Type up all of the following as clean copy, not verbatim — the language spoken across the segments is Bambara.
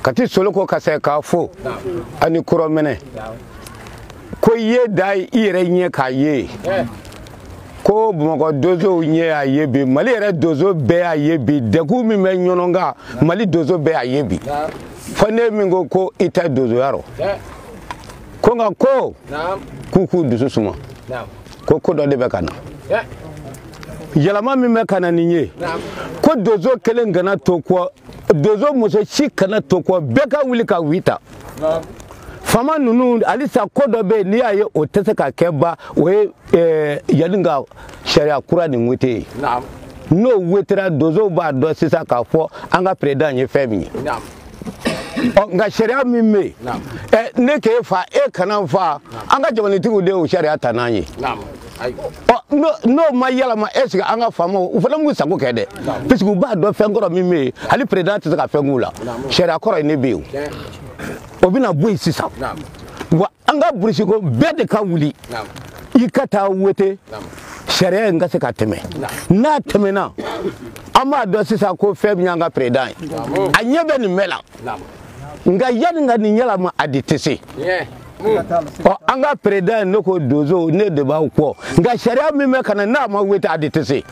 kati solo ko kase ka fo ani kuro mene ko ye dai ire nye ka ye ko Bamakɔ dozo nye a ye bi Mali yɛrɛ dozo bɛɛ a ye bi degun min bɛ ɲɔgɔn kan Mali dozo bɛɛ a ye bi fo ne min ko i tɛ dozoya rɔ ko nka ko k'u dusu suma ko dɔ de bɛ ka na yɛlɛma min bɛ ka na nin ye ko dozo kelen kana to kɔ dozo muso si kana to kɔ bɛɛ ka wuli ka wita fama nunu alisa ko dɔ bɛ n'i y'a ye o tɛ se ka kɛ ba o ye yanni ka sariya kura nin wete n'o wetera dozo b'a dɔn sisan k'a fɔ an ka président ye fɛn min ye nka sariya min bɛ yen ne k'e fa e kana fa an ka jamanatigiw de y'o sariya ta n'an ye n'o ma yɛlɛma est ce que an ka faamaw u fana m'u sago kɛ dɛ parce que u b'a dɔn fɛn kɔrɔ min bɛ yen hali président tɛ se ka fɛn k'u la sariya kɔrɔ ye ne bɛ yen o bɛna bɔ yen sisan wa an ka burusiko bɛɛ de ka wuli i ka taa wete sariya in ka se ka tɛmɛ n'a tɛmɛna an b'a dɔn sisan ko fɛn min y'an ka président ye a ɲɛ bɛ nin bɛɛ la nka yanni ka nin yɛlɛma a de tɛ se an ka président ne ko dozo ne de b'aw kɔ nka sariya min bɛ ka na n'a ma wete a de tɛ se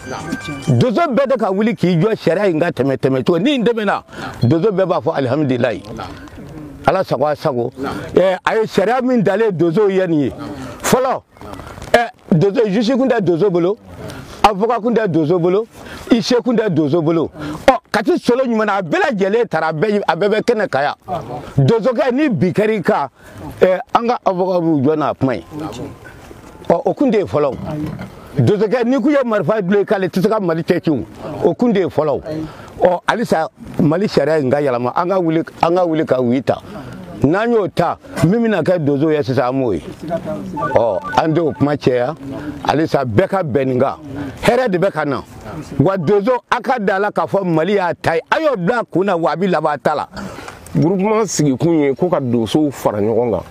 dozo bɛɛ de ka wuli k'i jɔ sariya in ka tɛmɛ cogo ni nin tɛmɛna dozo bɛɛ b'a fɔ alihamudulilayi ala sago a sago a ye sariya min dalen dozo ye nin ye fɔlɔ dozo juge kun tɛ dozo bolo avocat kun tɛ dozo bolo IC kun tɛ dozo bolo kati solo ɲuman na a bɛɛ lajɛlen taara a bɛɛ bɛ kɛnɛ kan yan dozokɛ ni bi kɛr'i kan an ka avocat b'u jɔ n'a kuma ye o kun tɛ yen fɔlɔ dozokɛ ni kun ye marifa dulon k'ale tɛ se ka Mali cɛci o kun tɛ yen fɔlɔ halisa Mali sariya in ka yɛlɛma an ka wuli ka wuli ta n'an y'o ta min bɛna kɛ dozo ye sisan an b'o ye an t'o kuma cɛya halisa bɛɛ ka bɛn nin kan hɛrɛ de bɛ ka na wa dozo a ka da la k'a fɔ Mali y'a ta ye a y'o bila a kun na wa a bɛ laban a ta la. groupement sigikun ye ko ka donsow fara ɲɔgɔn kan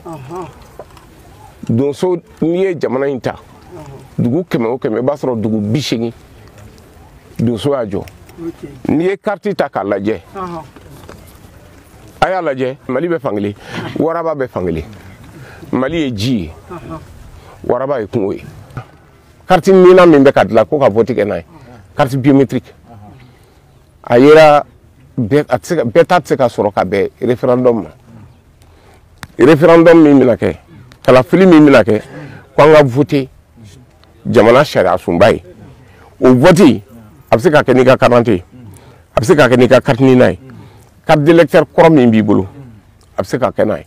donso n'i ye jamana in ta dugu 100 o 100 i b'a sɔrɔ dugu 80 donso y'a jɔ n'i ye carte ta k'a lajɛ a y'a lajɛ Mali bɛ fankelen waraba bɛ fankelen Mali ye ji ye waraba ye kungo ye carte mina min bɛ ka dilan ko ka vote kɛ n'a ye carte biométrique a yera bɛɛ ta tɛ se ka sɔrɔ ka bɛn référendum ma référendum min bɛna kɛ kalafili min bɛna kɛ ko an ka vote jamana sariya sunba ye o vote a bɛ se ka kɛ n'i ka carte ye a bɛ se ka kɛ n'i ka carte n'a ye carte d'électeur kɔrɔ min b'i bolo a bɛ se ka kɛ n'a ye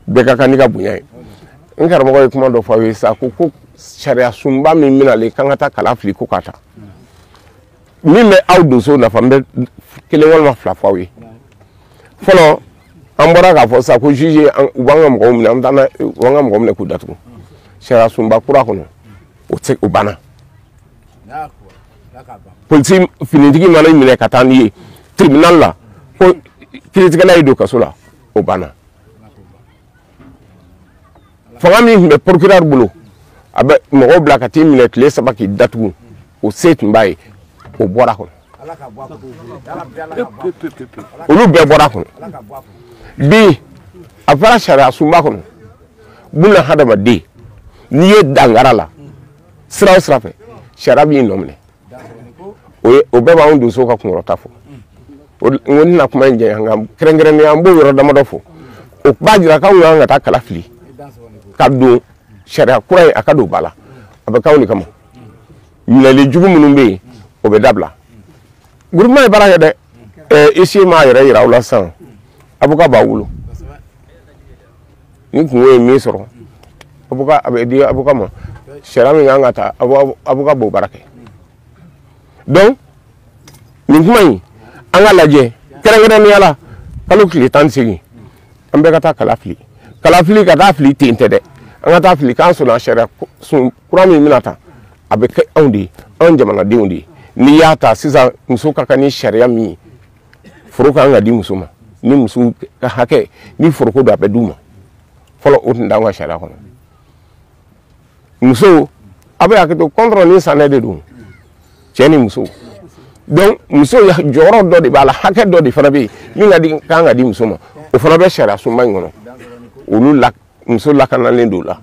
bɛɛ ka kan n'i ka bonya ye n karamɔgɔ ye kuma dɔ fɔ aw ye sa ko sariya sunba min bɛnalen k'an ka taa kala fili ko k'a ta min bɛ aw donso nafa n bɛ kelen walima fila fɔ aw ye fɔlɔ an bɔra k'a fɔ sa ko juge u b'an ka mɔgɔw minɛ u b'an ka mɔgɔw minɛ k'u datugu sariya sunba kura kɔnɔ o banna polisi finitigi mana minɛ ka taa n'i ye tribunal la ko kiiritigɛla ye don kaso la o banna fanga min tun bɛ procureur bolo a bɛ mɔgɔw bila ka t'i minɛ tile 3 k'i datugu o se tun b'a ye o bɔra kɔnɔ olu bɛɛ bɔra kɔnɔ bi a fɔra sariya sunba kɔnɔ buna hadamaden n'i ye dangara la sira o sira fɛ sariya b'i nɔ minɛ o bɛɛ b'anw donso ka kunkɔrɔta fɔ n ko tɛna kuma in jɛ nka kɛrɛnkɛrɛnnenya an b'o yɔrɔ damadɔ fɔ o b'a jira k'anw kan ka taa kala fili ka don sariya kura ye a ka don ba la a bɛ k'anw de kama minɛli jugu minnu bɛ yen o bɛ dabila groupement ye baara kɛ dɛ IC m'a yɛrɛ yira aw la sisan avocat b'a wolo ni kungo ye min sɔrɔ avocat a bɛ di avocat ma sariya min kan ka ta avocat b'o baara kɛ donc nin kuma in an ka lajɛ kɛrɛnkɛrɛnnenya la kalo tile 18 an bɛɛ ka taa kala fili ka taa fili ten tɛ dɛ an ka taa fili k'an sɔnna sariya kura min bɛna ta a bɛ kɛ anw de ye anw jamanadenw de ye n'i y'a ta sisan muso ka kan ni sariya min ye foro kan ka di muso ma ni muso ka hakɛ ni foroko don a bɛ d'u ma fɔlɔ o tun t'anw ka sariya kɔnɔ muso a bɛ hakɛ to contre ni sanɛ de don cɛ ni muso donc muso jɔyɔrɔ dɔ de b'a la hakɛ dɔ de fana bɛ yen min ka kan ka di muso ma o fana bɛ sariya sunba in kɔnɔ olu la muso lakanalen don la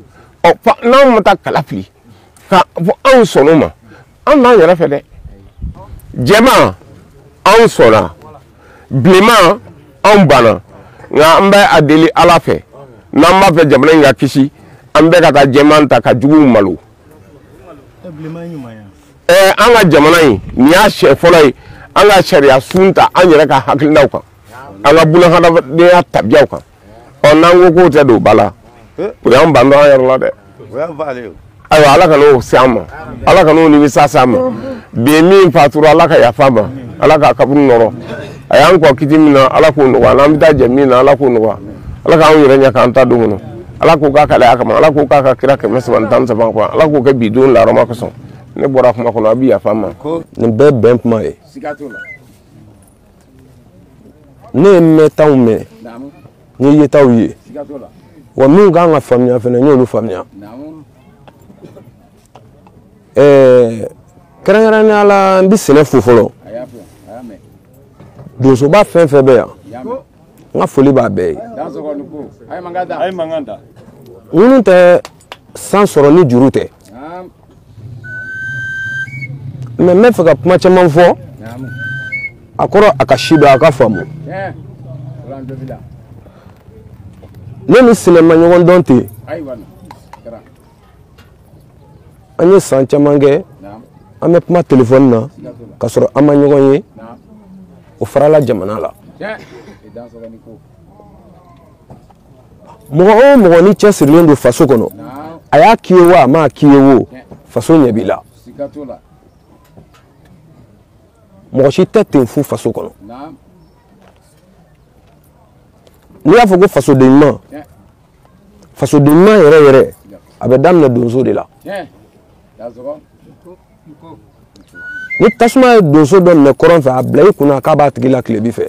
n'anw ma taa kala fili ka fɔ anw sɔnn'o ma an b'an yɛrɛ fɛ dɛ jɛman anw sɔnna bilenman anw banna nka an bɛ a deli ala fɛ n'an b'a fɛ jamana in ka kisi an bɛ ka taa jɛman ta ka juguw malo an ka jamana in nin y'a sɛ fɔlɔ ye an ka sariya sun ta an yɛrɛ ka hakilinaw kan an ka bunahadamadenya tabiyaw kan n'an ko k'o tɛ don ba la o y'an ban dɔn an yɛrɛ la dɛ ayiwa ala ka n'o se an ma ala ka n'o nimisa se an ma bi min fatura ala ka yafa ma ala ka kaburu nɔrɔ a y'an kɔ kiti min na ala k'o nɔgɔya n'an bɛ taa jɛ min na ala k'o nɔgɔya ala k'anw yɛrɛ ɲɛ k'an ta don kɔnɔ ala k'o k'a kalaya kama ala k'o k'a ka kira 313 kɔnɔ ala k'o kɛ bi don larama kosɔn ne bɔra kuma kɔnɔ a bɛ yafa ma nin bɛɛ bɛn kuma ye ne ye mɛntaw mɛn n ye yetaw ye wa min kan ka faamuya fana n y'olu faamuya kɛrɛnkɛrɛnnenya la n bɛ sɛnɛ fo fɔlɔ donsoba fɛn fɛn bɛ yan n ka foli b'a bɛɛ ye minnu tɛ san sɔrɔ ni juru tɛ mɛ n bɛ fɛ ka kuma caman fɔ a kɔrɔ a ka si dɔn a ka faamu ne ni sinɛ ma ɲɔgɔn dɔn ten an ye san caman kɛ an bɛ kuma telefɔni na ka sɔrɔ an ma ɲɔgɔn ye o farala jamana la mɔgɔ o mɔgɔ ni cɛsirilen don faso kɔnɔ a y'a k'i ye wa a m'a k'i ye wo faso ɲɛ b'i la mɔgɔ si tɛ ten fu faso kɔnɔ n'i y'a fɔ ko fasoden ɲuman yɛrɛ yɛrɛ a bɛ daminɛ donso de la ni tasuma ye donso dɔ minɛ kɔrɔn fɛ a bila i kunna k'a b'a tigi la tilebi fɛ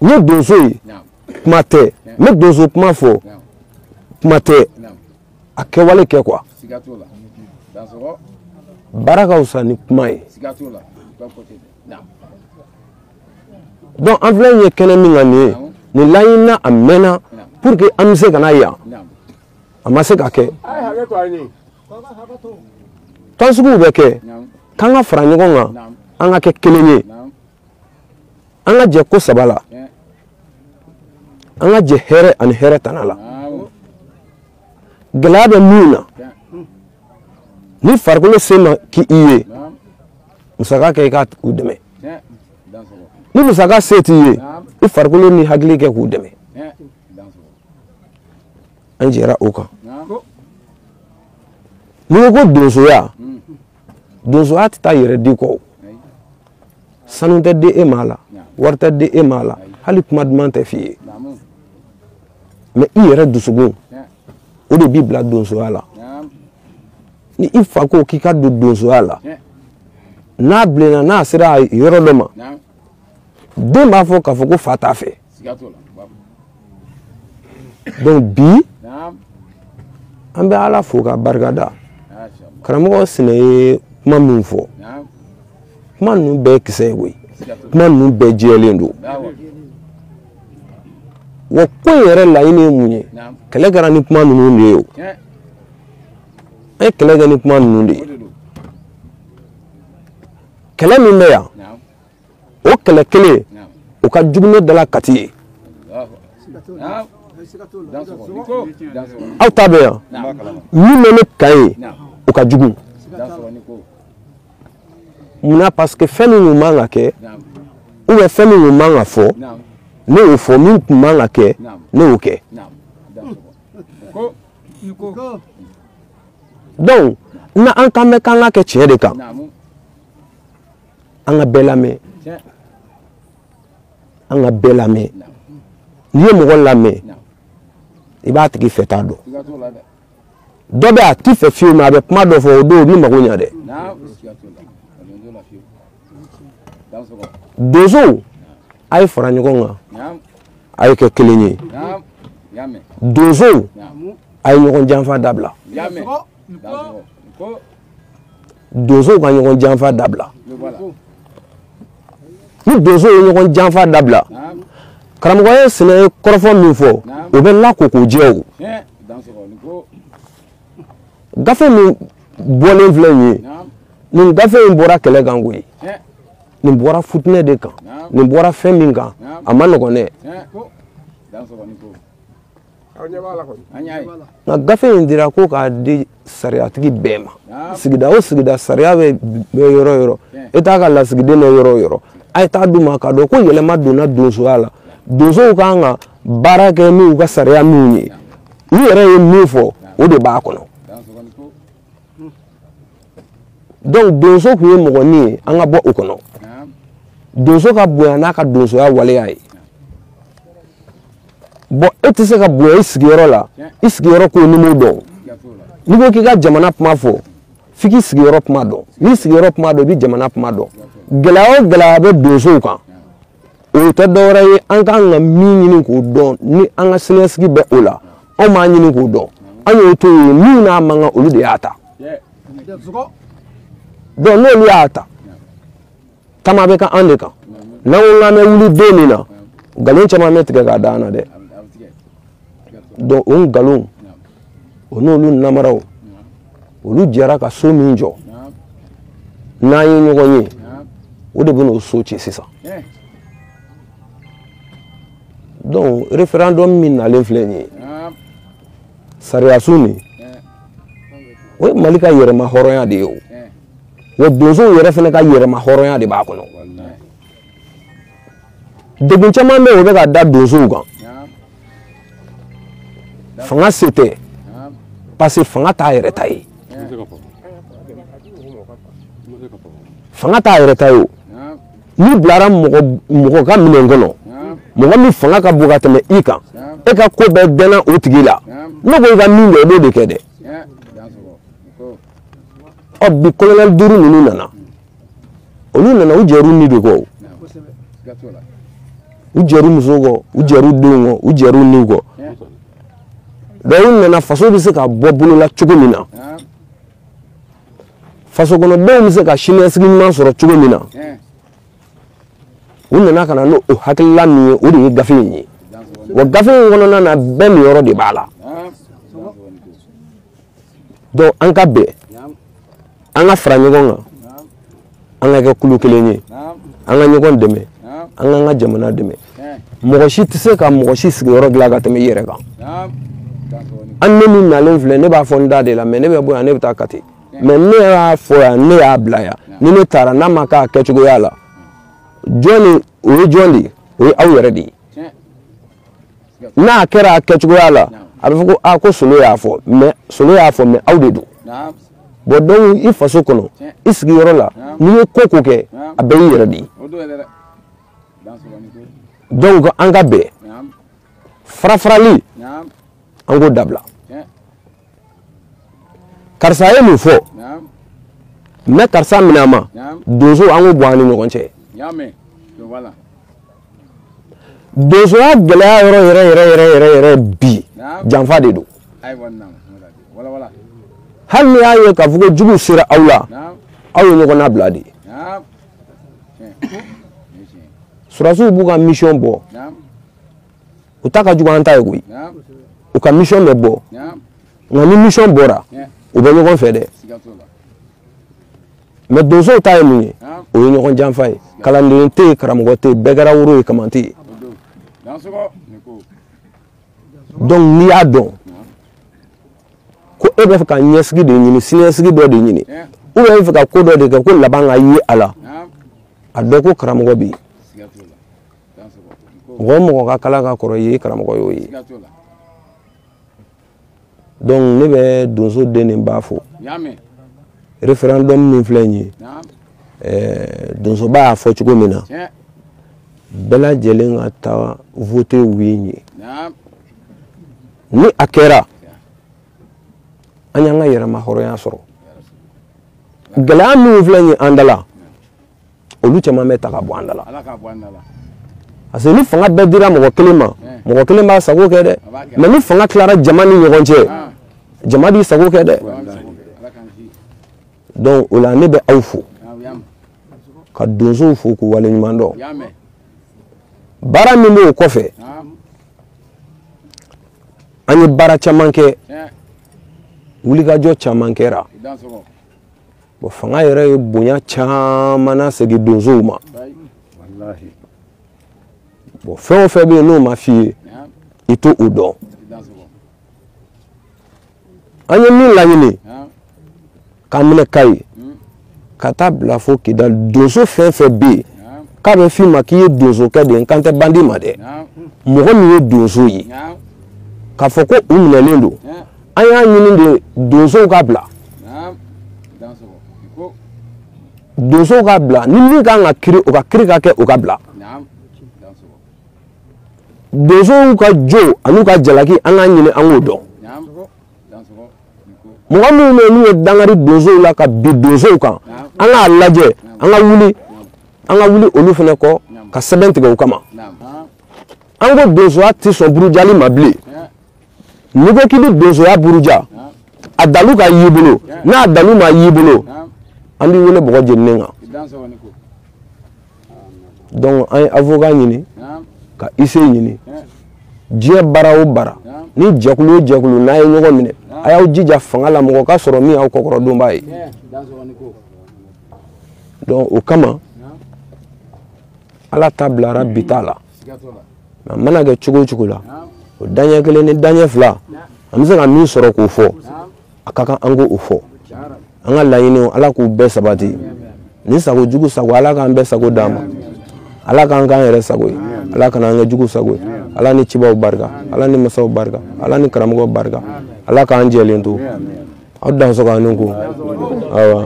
n ye donso ye kuma tɛ n bɛ donso kuma fɔ kuma tɛ a kɛwale kɛ quoi baara ka wusa ni kuma ye donc an filɛ nin ye kɛnɛ min kan nin ye nin laɲinina a mɛnna pour que an bɛ se ka na yan a ma se ka kɛ tɔnsigiw bɛ kɛ k'an ka fara ɲɔgɔn kan an ka kɛ kelen ye an ka jɛ ko saba la an ka jɛ hɛrɛ ani hɛrɛ tana la gɛlɛya bɛ min na ni farikolo se ma k'i ye musaka kɛ i ka u dɛmɛ ni musaka se t'i ye i farikolo ni hakili kɛ k'u dɛmɛ an jɛra o kan n'i ko ko donsoya donsoya tɛ taa yɛrɛ di kɔ sanu tɛ di e ma la wari tɛ di e ma la hali kuma duman tɛ f'i ye mais i yɛrɛ dusukun o de b'i bila donsoya la ni i fa ko k'i ka don donsoya la n'a bilenna n'a sera yɔrɔ dɔ ma den b'a fɔ k'a fɔ ko fa t'a fɛ donc bi an bɛ ala fo ka barikada karamɔgɔ Sinɛ ye kuma min fɔ kuma ninnu bɛɛ kisɛ ye koyi kuma ninnu bɛɛ jɛlen don wa ko in yɛrɛ laɲini ye mun ye kɛlɛ kɛra ni kuma ninnu de ye o an ye kɛlɛ kɛ ni kuma ninnu de ye kɛlɛ min bɛ yan o kɛlɛ kelen o ka jugu ne dala Kati ye aw ta bɛ yan min bɛ ne kan ye o ka jugu munna parce que fɛn min kun man ka kɛ ou bien fɛn min kun man ka fɔ ne y'o fɔ min kun man ka kɛ ne y'o kɛ donc na an kan bɛ k'an ka kɛ tiɲɛ de kan an ka bɛɛ lamɛn an ka bɛɛ lamɛn n'i ye mɔgɔ lamɛn i b'a tigi fɛ t'a dɔn dɔ bɛ a t'i fɛ fiyewu mais a bɛ kuma dɔ fɔ o don o b'i mago ɲɛ dɛ donsow a ye fara ɲɔgɔn kan a ye kɛ kelen ye donsow a ye ɲɔgɔn janfa dabila donsow ka ɲɔgɔn janfa dabila ni donso ye ɲɔgɔn janfa dabila karamɔgɔ ye sɛnɛ kɔrɔfɔ min fɔ o bɛ lakɔ k'o jɛ o gafe min bɔlen filɛ nin ye nin gafe in bɔra kɛlɛ kan koyi nin bɔra futinɛ de kan nin bɔra fɛn min kan a ma nɔgɔn dɛ nka gafe in dira ko k'a di sariyatigi bɛɛ ma sigida o sigida sariya bɛ yɔrɔ yɔrɔ e t'a ka lasigiden bɛ yɔrɔ yɔrɔ a ye taa d'u ma k'a dɔn ko yɛlɛma donna donsoya la donsow kan ka baara kɛ n'u ka sariya min ye u yɛrɛ ye min fɔ o de b'a kɔnɔ donc donso tun ye mɔgɔnin ye an ka bɔ o kɔnɔ donso ka bonya n'a ka donsoya waleya ye bon e tɛ se ka bonya i sigiyɔrɔ la i sigiyɔrɔ ko ni m'o dɔn n'i ko k'i ka jamana kuma fɔ f'i k'i sigiyɔrɔ kuma dɔn n'i sigiyɔrɔ kuma dɔn i bɛ jamana kuma dɔn gɛlɛya o gɛlɛya bɛ donsow kan o tɛ dɔwɛrɛ ye an kan ka min ɲini k'o dɔn ni an ka siniɲɛsigi bɛ o la anw b'a ɲini k'o dɔn an y'o to yen min n'a man kan olu de y'a ta donc n'olu y'a ta taama bɛ kɛ an de kan n'an ko k'an bɛ wuli don min na nkalon caman bɛ tigɛ k'a da an na dɛ donc o nkalon o n'olu namaraw olu jɛra ka so min jɔ n'an ye ɲɔgɔn ye o de bɛ n'o so ci sisan donc référendum min nalen filɛ nin ye sariyasu nin o ye Mali ka yɛrɛma hɔrɔnya de ye o wa donsow yɛrɛ fana ka yɛrɛma hɔrɔnya de b'a kɔnɔ degun caman bɛ yen o bɛ ka da donsow kan fanga se tɛ parce que fanga t'a yɛrɛ ta ye fanga t'a yɛrɛ ta ye o n'i bilara mɔgɔ ka minɛn kɔnɔ mɔgɔ min fanga ka bon ka tɛmɛ i kan e ka ko bɛɛ dɛnna o tigi la ne ko i ka min kɛ i b'o de kɛ dɛ ɔ bi colonel duuru ninnu nana olu nana u jɛr'u ni de kɔ u jɛr'u musow kɔ u jɛr'u denw kɔ u jɛr'u niw kɔ donc u nana faso bɛ se ka bɔ bolola cogo min na faso kɔnɔdenw bɛ se ka siniɲɛsigi ɲuman sɔrɔ cogo min na u nana ka na n'o hakilila min ye o de ye gafe in ye wa gafe in kɔnɔna na bɛɛ ninyɔrɔ de b'a la donc an ka bɛn an ka fara ɲɔgɔn kan an ka kɛ kulu kelen ye an ka ɲɔgɔn dɛmɛ an k'an ka jamana dɛmɛ mɔgɔ si tɛ se ka mɔgɔ si sigiyɔrɔ dilan ka tɛmɛ i yɛrɛ kan an ne min nalen filɛ ne b'a fɔ n da de la mais ne bɛ bɔ yan ne bɛ taa Kati mais ne y'a fɔ yan ne y'a bila yan ni ne taara n'a ma k'a kɛcogoya la jɔn o ye jɔn de ye o ye aw yɛrɛ de ye n'a kɛra a kɛcogoya la a bɛ fɔ ko a ko Solo y'a fɔ mais Solo y'a fɔ mais aw de don bon donc i faso kɔnɔ i sigiyɔrɔ la n'i ye ko kɛ a bɛɛ y'i yɛrɛ de ye donc an ka bɛn farafarali an k'o dabila karisa ye mun fɔ mais karisa minɛ a ma donso an k'o bɔ an ni ɲɔgɔn cɛ donsoya gɛlɛya yɔrɔ bi janfa de don hali n'i y'a ye k'a fɔ ko jugu sera aw la aw ye ɲɔgɔn nabila de surasiw b'u ka mission bɔ u ta ka jugu an ta ye koyi u ka mission bɛ bɔ nka ni mission bɔra u bɛ ɲɔgɔn fɛ dɛ mais donsow ta ye mun ye o ye ɲɔgɔn janfa ye kalanden tɛ yen karamɔgɔ tɛ yen bɛɛ kɛra woro ye kaman tɛ yen donc n'i y'a dɔn ko e bɛ fɛ ka ɲɛsigi de ɲini siniɲɛsigi dɔ de ɲini ou bien e bɛ fɛ ka ko dɔ de kɛ ko laban ka ye a la a dɔn ko karamɔgɔ bɛ yen mɔgɔ o mɔgɔ ka kala ka kɔrɔ i ye karamɔgɔ y'o ye donc ne bɛ donso den nin b'a fɔ référendum min filɛ nin ye donsoba y'a fɔ cogo min na bɛɛ lajɛlen ka taa voter u ye ɲɛ ni a kɛra an y'an ka yɛrɛma hɔrɔnya sɔrɔ gɛlɛya min filɛ nin ye an dala olu caman bɛ ta ka bɔ an dala parce que ni fanga bɛɛ dira mɔgɔ kelen ma mɔgɔ kelen b'a sago kɛ dɛ mais ni fanga tilara jama ni ɲɔgɔn cɛ jama b'i sago kɛ dɛ donc o la ne bɛ aw fo ka donsow fo k'u wale ɲuman dɔn baara min b'o kɔfɛ an ye baara caman kɛ wulikajɔ caman kɛra bon fanga yɛrɛ ye bonya caman na segin donsow ma bon fɛn o fɛn bɛ yen n'o ma f'i ye i to o dɔn an ye min laɲini k'an minɛ ka ye ka taa bila fo Kidali donso fɛn fɛn bɛ yen k'a bɛ f'i ma k'i ye donsokɛ de ye n kan tɛ bandi ma dɛ mɔgɔ min ye donso ye k'a fɔ ko u minɛlen don an y'a ɲini de donsow ka bila donsow ka bila ni min kan ka kiri o ka kiri ka kɛ o ka bila donsow ka jo an'u ka jalaki an k'a ɲini an k'o dɔn mɔgɔ minnu bɛ yen n'u ye dangari donsow la ka bin donsow kan an k'a lajɛ an ka wuli olu fana kɔ ka sɛbɛn tigɛ o kama an ko donsoya tɛ sɔn burujali ma bilen n'i ko k'i bɛ donsoya buruja a dalu ka y'i bolo n'a dalu ma y'i bolo an b'i wele bɔgɔ jeninen kan donc an ye avocat ɲini ka IC ɲini diɲɛ baara o baara ni jɛkulu o jɛkulu n'a ye ɲɔgɔn minɛ a y'aw jija fanga la mɔgɔ ka sɔrɔ min y'aw kɔkɔrɔdonba ye donc o kama Ala ta bilara bi t'a la a mana kɛ cogo o cogo la o daɲɛ kelen ni daɲɛ fila an bɛ se ka min sɔrɔ k'o fɔ a ka kan an k'o fɔ an ka laɲiniw Ala k'u bɛɛ sabati ni sago jugu sago Ala k'an bɛɛ sago d'an ma Ala k'an k'an yɛrɛ sago ye Ala kana an kɛ jugu sago ye Ala ni cibaw barika Ala ni masaw barika Ala ni karamɔgɔw barika Ala k'an jɛlen to aw dansɔgɔnin ko awɔ